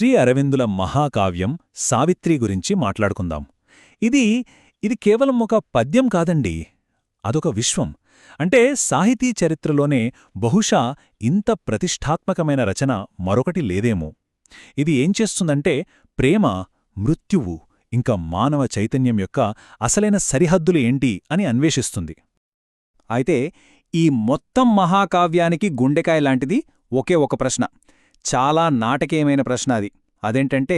శ్రీ అరవిందుల మహాకావ్యం సావిత్రి గురించి మాట్లాడుకుందాం. ఇది కేవలం ఒక పద్యం కాదండి, అదొక విశ్వం. అంటే సాహితీ చరిత్రలోనే బహుశా ఇంత ప్రతిష్ఠాత్మకమైన రచన మరొకటి లేదేమో. ఇది ఏం చేస్తుందంటే ప్రేమ, మృత్యువు ఇంకా మానవ చైతన్యం యొక్క అసలైన సరిహద్దులు ఏంటి అని అన్వేషిస్తుంది. అయితే ఈ మొత్తం మహాకావ్యానికి గుండెకాయ లాంటిది ఒకే ఒక ప్రశ్న, చాలా నాటకీయమైన ప్రశ్న అది. అదేంటంటే,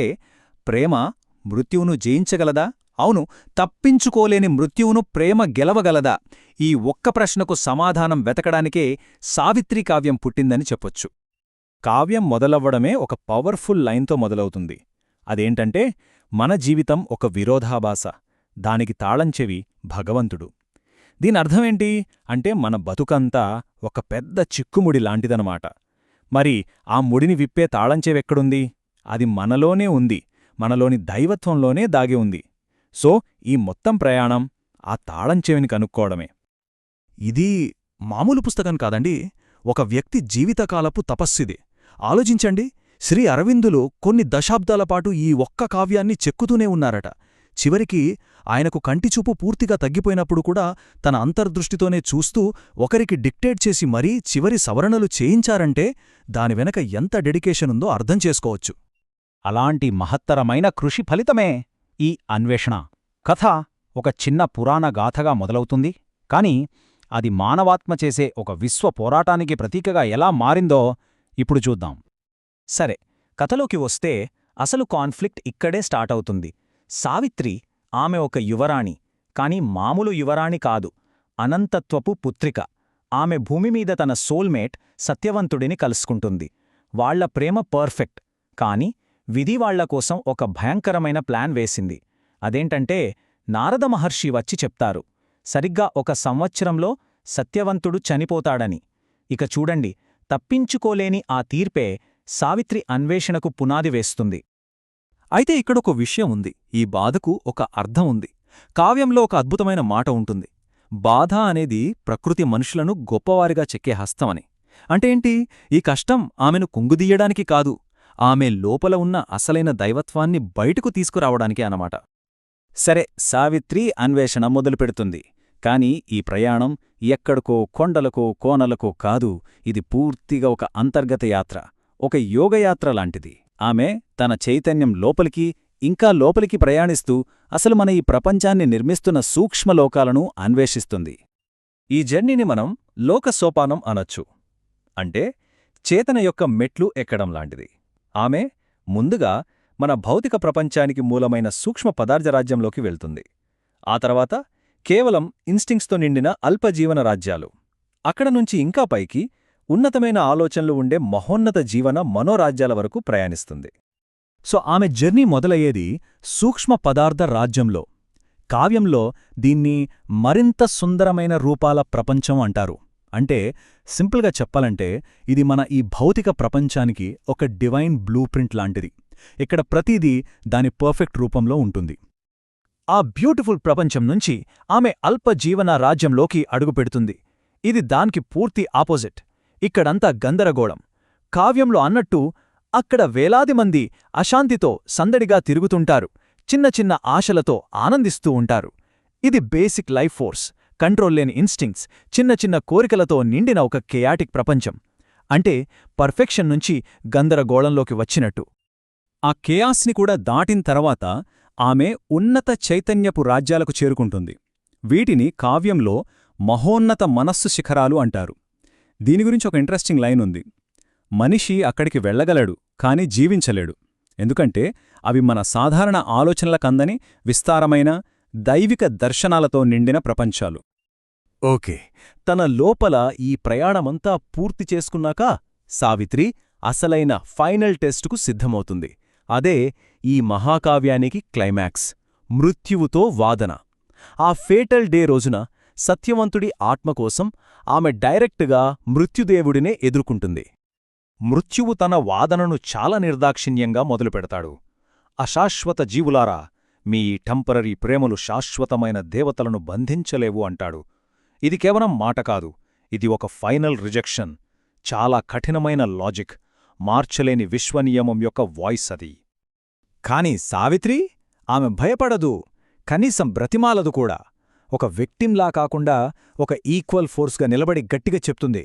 ప్రేమ మృత్యువును జయించగలదా? అవును, తప్పించుకోలేని మృత్యువును ప్రేమ గెలవగలదా? ఈ ఒక్క ప్రశ్నకు సమాధానం వెతకడానికే సావిత్రి కావ్యం పుట్టిందని చెప్పొచ్చు. కావ్యం మొదలవ్వడమే ఒక పవర్ఫుల్ లైన్తో మొదలవుతుంది. అదేంటంటే, మన జీవితం ఒక విరోధాభాస, దానికి తాళంచెవి భగవంతుడు. దీనర్థమేంటి అంటే, మన బతుకంతా ఒక పెద్ద చిక్కుముడి లాంటిదనమాట. మరి ఆ ముడిని విప్పే తాళంచెవెక్కడుంది? అది మనలోనే ఉంది, మనలోని దైవత్వంలోనే దాగి ఉంది. సో ఈ మొత్తం ప్రయాణం ఆ తాళంచెవిని కనుక్కోవడమే. ఇది మామూలు పుస్తకం కాదండి, ఒక వ్యక్తి జీవితకాలపు తపస్సిది. ఆలోచించండి, శ్రీ అరవిందులు కొన్ని దశాబ్దాలపాటు ఈ ఒక్క కావ్యాన్ని చెక్కుతూనే ఉన్నారట. చివరికి ఆయనకు కంటిచూపు పూర్తిగా తగ్గిపోయినప్పుడు కూడా తన అంతర్దృష్టితోనే చూస్తూ ఒకరికి డిక్టేట్ చేసి మరీ చివరి సవరణలు చేయించారంటే దాని వెనక ఎంత డెడికేషనుందో అర్థం చేసుకోవచ్చు. అలాంటి మహత్తరమైన కృషి ఫలితమే ఈ అన్వేషణ. కథ ఒక చిన్న పురాణ గాథగా మొదలవుతుంది, కాని అది మానవాత్మ చేసే ఒక విశ్వ పోరాటానికి ప్రతీకగా ఎలా మారిందో ఇప్పుడు చూద్దాం. సరే, కథలోకి వస్తే అసలు కాన్ఫ్లిక్ట్ ఇక్కడే స్టార్ట్ అవుతుంది. సావిత్రి, ఆమె ఒక యువరాణి, కాని మామూలు యువరాణి కాదు, అనంతత్వపు పుత్రిక. ఆమె భూమిమీద తన సోల్మేట్ సత్యవంతుడిని కలుసుకుంటుంది. వాళ్ల ప్రేమ పర్ఫెక్ట్, కాని విధి వాళ్లకోసం ఒక భయంకరమైన ప్లాన్ వేసింది. అదేంటంటే, నారద మహర్షి వచ్చి చెప్తారు, సరిగ్గా 1 సంవత్సరంలో సత్యవంతుడు చనిపోతాడని. ఇక చూడండి, తప్పించుకోలేని ఆ తీర్పే సావిత్రి అన్వేషణకు పునాది వేస్తుంది. అయితే ఇక్కడొక విషయం ఉంది, ఈ బాధకు ఒక అర్థం ఉంది. కావ్యంలో ఒక అద్భుతమైన మాట ఉంటుంది, బాధ అనేది ప్రకృతి మనుషులను గొప్పవారిగా చెక్కే హస్తమని. అంటే ఏంటి? ఈ కష్టం ఆమెను కుంగుదీయడానికి కాదు, ఆమె లోపల ఉన్న అసలైన దైవత్వాన్ని బయటకు తీసుకురావడానికి అన్నమాట. సరే, సావిత్రి అన్వేషణ మొదలుపెడుతుంది. కాని ఈ ప్రయాణం ఎక్కడికో కొండలకో కోనలకో కాదు, ఇది పూర్తిగా ఒక అంతర్గత యాత్ర, ఒక యోగయాత్ర లాంటిది. ఆమె తన చైతన్యం లోపలికి ఇంకా లోపలికి ప్రయాణిస్తూ అసలు మన ఈ ప్రపంచాన్ని నిర్మిస్తున్న సూక్ష్మలోకాలను అన్వేషిస్తుంది. ఈ జర్నీని మనం లోకసోపానం అనొచ్చు. అంటే చేతన యొక్క మెట్లు ఎక్కడం లాంటిది. ఆమె ముందుగా మన భౌతిక ప్రపంచానికి మూలమైన సూక్ష్మ పదార్థరాజ్యంలోకి వెళ్తుంది. ఆ తర్వాత కేవలం ఇన్స్టింక్ట్స్తో నిండిన అల్పజీవన రాజ్యాలు, అక్కడ నుంచి ఇంకా పైకి ఉన్నతమైన ఆలోచనలు ఉండే మహోన్నత జీవన మనోరాజ్యాల వరకు ప్రయాణిస్తుంది. సో ఆమె జర్నీ మొదలయ్యేది సూక్ష్మ పదార్థ రాజ్యంలో. కావ్యంలో దీన్ని మరింత సుందరమైన రూపాల ప్రపంచం అంటారు. అంటే సింపుల్గా చెప్పాలంటే ఇది మన ఈ భౌతిక ప్రపంచానికి ఒక డివైన్ బ్లూ ప్రింట్ లాంటిది. ఇక్కడ ప్రతిదీ దాని పర్ఫెక్ట్ రూపంలో ఉంటుంది. ఆ బ్యూటిఫుల్ ప్రపంచం నుంచి ఆమె అల్పజీవన రాజ్యంలోకి అడుగుపెడుతుంది. ఇది దానికి పూర్తి ఆపోజిట్. ఇక్కడంతా గందరగోళం. కావ్యంలో అన్నట్టు అక్కడ వేలాది మంది అశాంతితో సందడిగా తిరుగుతుంటారు, చిన్న చిన్న ఆశలతో ఆనందిస్తూ ఉంటారు. ఇది బేసిక్ లైఫ్ ఫోర్స్, కంట్రోల్ లేని ఇన్స్టింక్ట్స్, చిన్న చిన్న కోరికలతో నిండిన ఒక కెయాటిక్ ప్రపంచం. అంటే పర్ఫెక్షన్ నుంచి గందరగోళంలోకి వచ్చినట్టు. ఆ కేయాస్ని కూడా దాటిన తర్వాత ఆమె ఉన్నత చైతన్యపు రాజ్యాలకు చేరుకుంటుంది. వీటిని కావ్యంలో మహోన్నత మనస్సు శిఖరాలు అంటారు. దీని గురించి ఒక ఇంట్రెస్టింగ్ లైన్ ఉంది, మనిషి అక్కడికి వెళ్లగలడు కాని జీవించలేడు, ఎందుకంటే అవి మన సాధారణ ఆలోచనలకందని విస్తారమైన దైవిక దర్శనాలతో నిండిన ప్రపంచాలు. ఓకే, తన లోపల ఈ ప్రయాణమంతా పూర్తి చేసుకున్నాక సావిత్రి అసలైన ఫైనల్ టెస్టుకు సిద్ధమవుతుంది. అదే ఈ మహాకావ్యానికి క్లైమాక్స్, మృత్యువుతో వాదన. ఆ ఫేటల్ డే రోజున సత్యవంతుడి ఆత్మకోసం ఆమె డైరెక్ట్గా మృత్యుదేవుడినే ఎదుర్కొంటుంది. మృత్యువు తన వాదనను చాలా నిర్దాక్షిణ్యంగా మొదలుపెడతాడు. అశాశ్వత జీవులారా, మీ టెంపరరీ ప్రేమలు శాశ్వతమైన దేవతలను బంధించలేవు అంటాడు. ఇది కేవలం మాట కాదు, ఇది ఒక ఫైనల్ రిజెక్షన్, చాలా కఠినమైన లాజిక్. మార్చలేని విశ్వనియమం యొక్క వాయిస్ అది. కాని సావిత్రి, ఆమె భయపడదు, కనీసం బ్రతిమాలదు కూడా. ఒక విక్టింలా కాకుండా ఒక ఈక్వల్ ఫోర్స్గా నిలబడి గట్టిగా చెప్తుంది,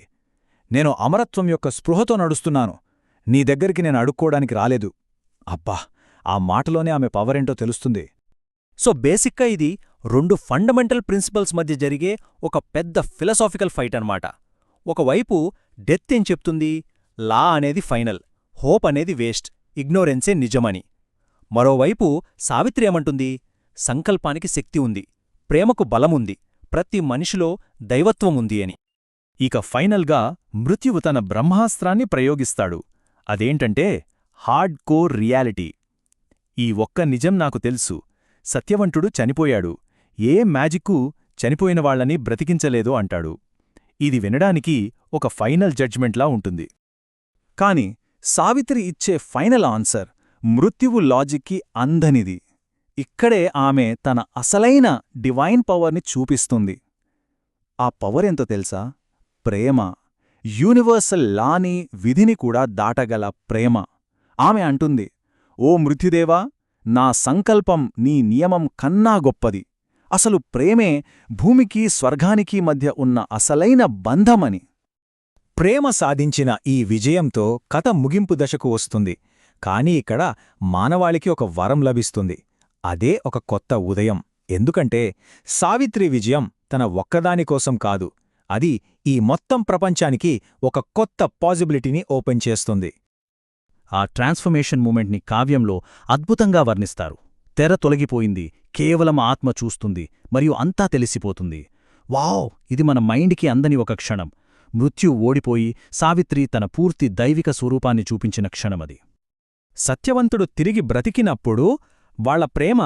నేను అమరత్వం యొక్క స్పృహతో నడుస్తున్నాను, నీ దగ్గరికి నేను అడుక్కోడానికి రాలేదు. అబ్బా, ఆ మాటలోనే ఆమె పవరేంటో తెలుస్తుంది. సో బేసిక్గా ఇది 2 ఫండమెంటల్ ప్రిన్సిపల్స్ మధ్య జరిగే ఒక పెద్ద ఫిలసాఫికల్ ఫైట్ అన్నమాట. ఒకవైపు డెత్ ఏం చెప్తుంది, లా అనేది ఫైనల్, హోప్ అనేది వేస్ట్, ఇగ్నోరెన్సే నిజమని. మరోవైపు సావిత్రి ఏమంటుంది, సంకల్పానికి శక్తి ఉంది, ప్రేమకు బలముంది, ప్రతి మనిషిలో దైవత్వముంది అని. ఇక ఫైనల్గా మృత్యువు తన బ్రహ్మాస్త్రాన్ని ప్రయోగిస్తాడు. అదేంటంటే హార్డ్ కోర్ రియాలిటీ. ఈ ఒక్క నిజం నాకు తెలుసు, సత్యవంతుడు చనిపోయాడు, ఏ మ్యాజిక్కు చనిపోయినవాళ్లని బ్రతికించలేదో అంటాడు. ఇది వినడానికి ఒక ఫైనల్ జడ్జ్మెంట్లా ఉంటుంది. కాని సావిత్రి ఇచ్చే ఫైనల్ ఆన్సర్ మృత్యువు లాజిక్కి అందనిది. ఇక్కడే ఆమె తన అసలైన డివైన్ పవర్ని చూపిస్తుంది. ఆ పవర్ ఎంతో తెలుసా? ప్రేమ. యూనివర్సల్ లాని, విధిని కూడా దాటగల ప్రేమ. ఆమె అంటుంది, ఓ మృత్యుదేవా, నా సంకల్పం నీ నియమం కన్నా గొప్పది. అసలు ప్రేమే భూమికి స్వర్గానికి మధ్య ఉన్న అసలైన బంధమని. ప్రేమ సాధించిన ఈ విజయంతో కథ ముగింపు దశకు వస్తుంది. కాని ఇక్కడ మానవాళికి ఒక వరం లభిస్తుంది. అదే ఒక కొత్త ఉదయం. ఎందుకంటే సావిత్రి విజయం తన ఒక్కదానికోసం కాదు, అది ఈ మొత్తం ప్రపంచానికి ఒక కొత్త పాజిబిలిటీని ఓపెన్ చేస్తుంది. ఆ ట్రాన్స్ఫర్మేషన్ మూమెంట్ని కావ్యంలో అద్భుతంగా వర్ణిస్తారు. తెర తొలగిపోయింది, కేవలం ఆత్మ చూస్తుంది, మరియు అంతా తెలిసిపోతుంది. వావ్, ఇది మన మైండ్కి అందని ఒక క్షణం. మృత్యు ఓడిపోయి సావిత్రి తన పూర్తి దైవిక స్వరూపాన్ని చూపించిన క్షణమది. సత్యవంతుడు తిరిగి బ్రతికినప్పుడు వాళ్ల ప్రేమ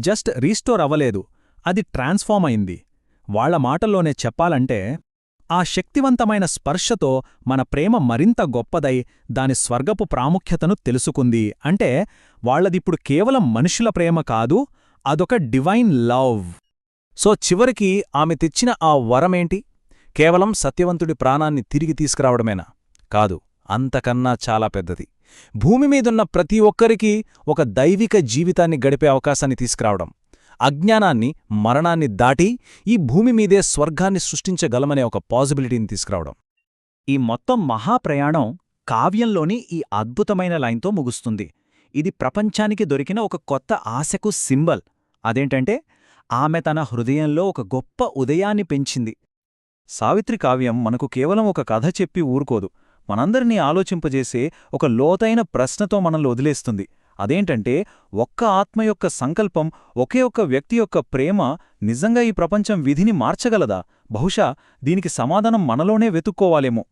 జస్ట్ రీస్టోర్ అవ్వలేదు, అది ట్రాన్స్ఫార్మ్ అయింది. వాళ్ల మాటల్లోనే చెప్పాలంటే, ఆ శక్తివంతమైన స్పర్శతో మన ప్రేమ మరింత గొప్పదై దాని స్వర్గపు ప్రాముఖ్యతను తెలుసుకుంది. అంటే వాళ్లదిప్పుడు కేవలం మనుషుల ప్రేమ కాదు, అదొక డివైన్ లవ్. సో చివరికి ఆమె తెచ్చిన ఆ వరమేంటి? కేవలం సత్యవంతుడి ప్రాణాన్ని తిరిగి తీసుకురావడమేనా? కాదు, అంతకన్నా చాలా పెద్దది. భూమిమీదున్న ప్రతి ఒక్కరికీ ఒక దైవిక జీవితాన్ని గడిపే అవకాశాన్ని తీసుకురావడం, అజ్ఞానాన్ని, మరణాన్ని దాటి ఈ భూమిమీదే స్వర్గాన్ని సృష్టించగలమనే ఒక పాజిబిలిటీని తీసుకురావడం. ఈ మొత్తం మహాప్రయాణం కావ్యంలోని ఈ అద్భుతమైన లైన్తో ముగుస్తుంది. ఇది ప్రపంచానికి దొరికిన ఒక కొత్త ఆశకు సింబల్. అదేంటంటే, ఆమె తన హృదయంలో ఒక గొప్ప ఉదయాన్ని పెంచింది. సావిత్రి కావ్యం మనకు కేవలం ఒక కథ చెప్పి ఊరుకోదు, మనందరినీ ఆలోచింపజేసే ఒక లోతైన ప్రశ్నతో మనల్ని వదిలేస్తుంది. అదేంటంటే, ఒక్క ఆత్మ యొక్క సంకల్పం, ఒకే ఒక్క వ్యక్తి యొక్క ప్రేమ నిజంగా ఈ ప్రపంచం విధిని మార్చగలదా? బహుశా దీనికి సమాధానం మనలోనే వెతుక్కోవాలేమో.